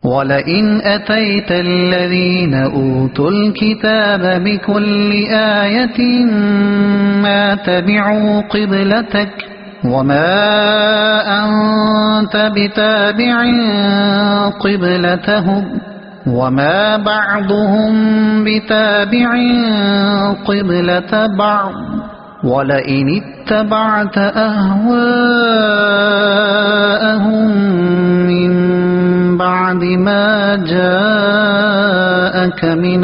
وَلَئِنْ أَتَيْتَ الَّذِينَ أُوتُوا الْكِتَابَ بِكُلِّ آيَةٍ مَا تَبِعُوا قِبْلَتَكَ وَمَا أَنْتَ بِتَابِعٍ قِبْلَتَهُمْ وَمَا بَعْضُهُمْ بِتَابِعٍ قِبْلَةَ بَعْضٍ وَلَئِنِ اتَّبَعْتَ أَهْوَاءَهُمْ مِنْ بعد ما جاءك من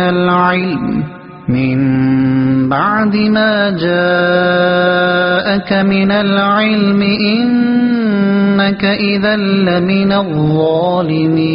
العلم إنك إذا لمن الظالمين۔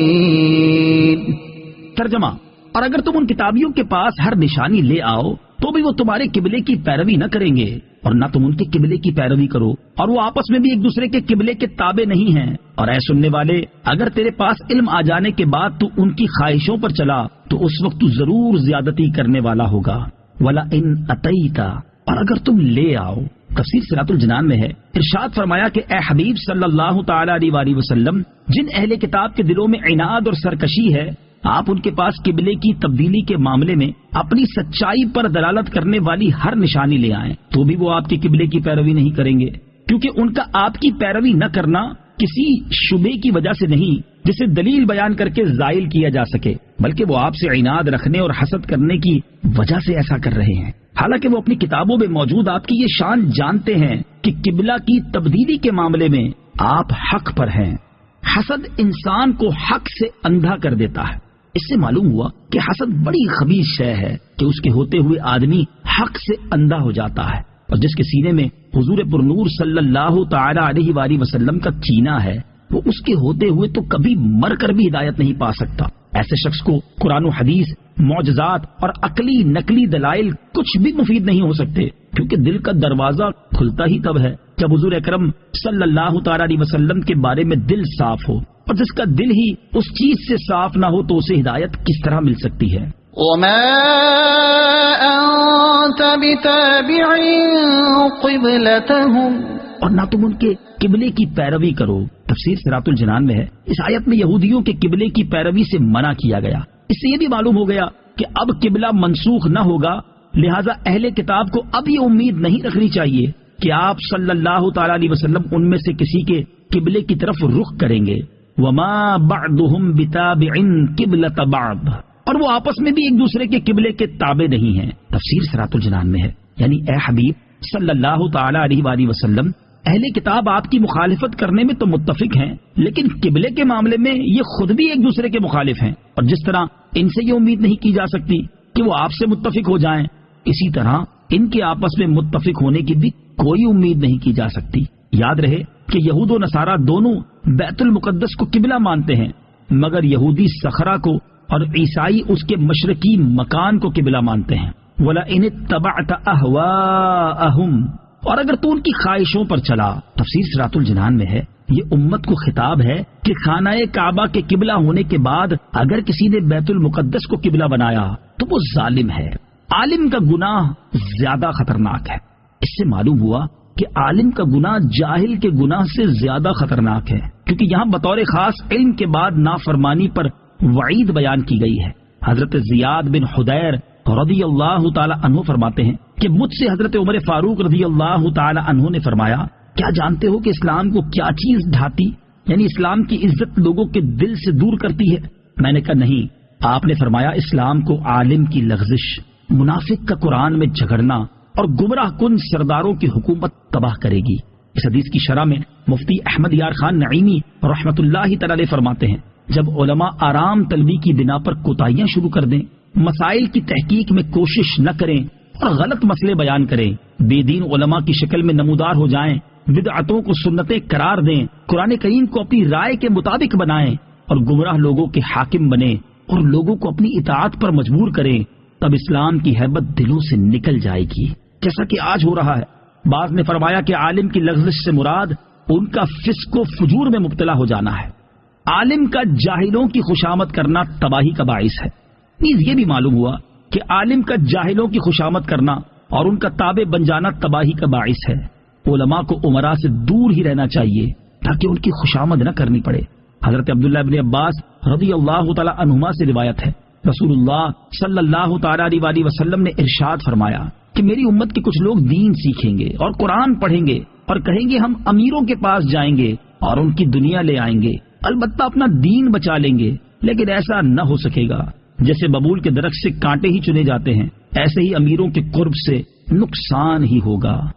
ترجمہ: اور اگر تم ان کتابیوں کے پاس ہر نشانی لے آؤ تو بھی وہ تمہارے قبلے کی پیروی نہ کریں گے، اور نہ تم ان کے قبلے کی پیروی کرو، اور وہ آپس میں بھی ایک دوسرے کے قبلے کے تابع نہیں ہیں۔ اور اے سننے والے، اگر تیرے پاس علم آ جانے کے بعد تو ان کی خواہشوں پر چلا تو اس وقت تو ضرور زیادتی کرنے والا ہوگا۔ وَلَئِنْ أَتَيْتَ، اور اگر تم لے آؤ، تفسیر صراط الجنان میں ہے، ارشاد فرمایا کہ اے حبیب صلی اللہ تعالی علیہ وسلم، جن اہل کتاب کے دلوں میں عناد اور سرکشی ہے، آپ ان کے پاس قبلے کی تبدیلی کے معاملے میں اپنی سچائی پر دلالت کرنے والی ہر نشانی لے آئیں تو بھی وہ آپ کے قبلے کی پیروی نہیں کریں گے، کیونکہ ان کا آپ کی پیروی نہ کرنا کسی شبے کی وجہ سے نہیں جسے دلیل بیان کر کے زائل کیا جا سکے، بلکہ وہ آپ سے عناد رکھنے اور حسد کرنے کی وجہ سے ایسا کر رہے ہیں، حالانکہ وہ اپنی کتابوں میں موجود آپ کی یہ شان جانتے ہیں کہ قبلہ کی تبدیلی کے معاملے میں آپ حق پر ہیں۔ حسد انسان کو حق سے اندھا کر دیتا ہے۔ اس سے معلوم ہوا کہ حسد بڑی خبیث شے ہے کہ اس کے ہوتے ہوئے آدمی حق سے اندھا ہو جاتا ہے، اور جس کے سینے میں حضور پرنور صلی اللہ تعالی علیہ وآلہ وسلم کا کینہ ہے وہ اس کے ہوتے ہوئے تو کبھی مر کر بھی ہدایت نہیں پا سکتا۔ ایسے شخص کو قرآن و حدیث، معجزات اور عقلی نقلی دلائل کچھ بھی مفید نہیں ہو سکتے، کیونکہ دل کا دروازہ کھلتا ہی تب ہے جب حضور اکرم صلی اللہ تعالی علیہ وسلم کے بارے میں دل صاف ہو، اور جس کا دل ہی اس چیز سے صاف نہ ہو تو اسے ہدایت کس طرح مل سکتی ہے؟ وَمَا أَنْتَ بِتَابِعٍ قِبْلَتَهُمْ، اور نہ تم ان کے قبلے کی پیروی کرو۔ تفسیر صراط الجنان میں ہے، اس آیت میں یہودیوں کے قبلے کی پیروی سے منع کیا گیا۔ اس سے یہ بھی معلوم ہو گیا کہ اب قبلہ منسوخ نہ ہوگا، لہٰذا اہل کتاب کو اب یہ امید نہیں رکھنی چاہیے کہ آپ صلی اللہ تعالی علیہ وسلم ان میں سے کسی کے قبلے کی طرف رخ کریں گے۔ وما بعضهم بتابع قبلة بعض، اور وہ آپس میں بھی ایک دوسرے کے قبلے کے تابع نہیں ہیں۔ تفسیر صراط الجنان میں ہے، یعنی اے حبیب صلی اللہ تعالی علیہ وآلہ وسلم، اہل کتاب آپ کی مخالفت کرنے میں تو متفق ہیں، لیکن قبلے کے معاملے میں یہ خود بھی ایک دوسرے کے مخالف ہیں، اور جس طرح ان سے یہ امید نہیں کی جا سکتی کہ وہ آپ سے متفق ہو جائیں، اسی طرح ان کے آپس میں متفق ہونے کی بھی کوئی امید نہیں کی جا سکتی۔ یاد رہے کہ یہود و نصارہ دونوں بیت المقدس کو قبلہ مانتے ہیں، مگر یہودی صخرہ کو اور عیسائی اس کے مشرقی مکان کو قبلہ مانتے ہیں۔ وَلَئِنِ اتَّبَعْتَ أَهْوَاءَهُمْ، اور اگر تو ان کی خواہشوں پر چلا۔ تفسیر صراط الجنان میں ہے، یہ امت کو خطاب ہے کہ خانہ کعبہ کے قبلہ ہونے کے بعد اگر کسی نے بیت المقدس کو قبلہ بنایا تو وہ ظالم ہے۔ عالم کا گناہ زیادہ خطرناک ہے۔ اس سے معلوم ہوا کہ عالم کا گناہ جاہل کے گناہ سے زیادہ خطرناک ہے، کیونکہ یہاں بطور خاص علم کے بعد نافرمانی پر وعید بیان کی گئی ہے۔ حضرت زیاد بن حدیر رضی اللہ تعالی عنہ فرماتے ہیں کہ مجھ سے حضرت عمر فاروق رضی اللہ تعالی عنہ نے فرمایا، کیا جانتے ہو کہ اسلام کو کیا چیز ڈھاتی، یعنی اسلام کی عزت لوگوں کے دل سے دور کرتی ہے؟ میں نے کہا نہیں۔ آپ نے فرمایا، اسلام کو عالم کی لغزش، منافق کا قرآن میں جھگڑنا اور گمراہ کن سرداروں کی حکومت تباہ کرے گی۔ اس حدیث کی شرح میں مفتی احمد یار خان نعیمی رحمۃ اللہ تعالی فرماتے ہیں، جب علماء آرام طلبی کی بنا پر کوتاہیاں شروع کر دیں، مسائل کی تحقیق میں کوشش نہ کریں اور غلط مسئلے بیان کریں، بے دین علماء کی شکل میں نمودار ہو جائیں، بدعتوں کو سنتیں قرار دیں، قرآن کریم کو اپنی رائے کے مطابق بنائیں اور گمراہ لوگوں کے حاکم بنیں اور لوگوں کو اپنی اطاعت پر مجبور کریں، تب اسلام کی ہیبت دلوں سے نکل جائے گی، جیسا کہ آج ہو رہا ہے۔ بعض نے فرمایا کہ عالم کی لغزش سے مراد ان کا فسق و فجور میں مبتلا ہو جانا ہے۔ عالم کا جاہلوں کی خوشامد کرنا تباہی کا باعث ہے۔ نیز یہ بھی معلوم ہوا کہ عالم کا جاہلوں کی خوشامد کرنا اور ان کا تابع بن جانا تباہی کا باعث ہے۔ علماء کو امراء سے دور ہی رہنا چاہیے تاکہ ان کی خوشامد نہ کرنی پڑے۔ حضرت عبداللہ بن عباس رضی اللہ تعالی عنہما سے روایت ہے، رسول اللہ صلی اللہ تعالی علیہ وسلم نے ارشاد فرمایا کہ میری امت کے کچھ لوگ دین سیکھیں گے اور قرآن پڑھیں گے اور کہیں گے ہم امیروں کے پاس جائیں گے اور ان کی دنیا لے آئیں گے، البتہ اپنا دین بچا لیں گے، لیکن ایسا نہ ہو سکے گا۔ جیسے ببول کے درخت سے کانٹے ہی چنے جاتے ہیں، ایسے ہی امیروں کے قرب سے نقصان ہی ہوگا۔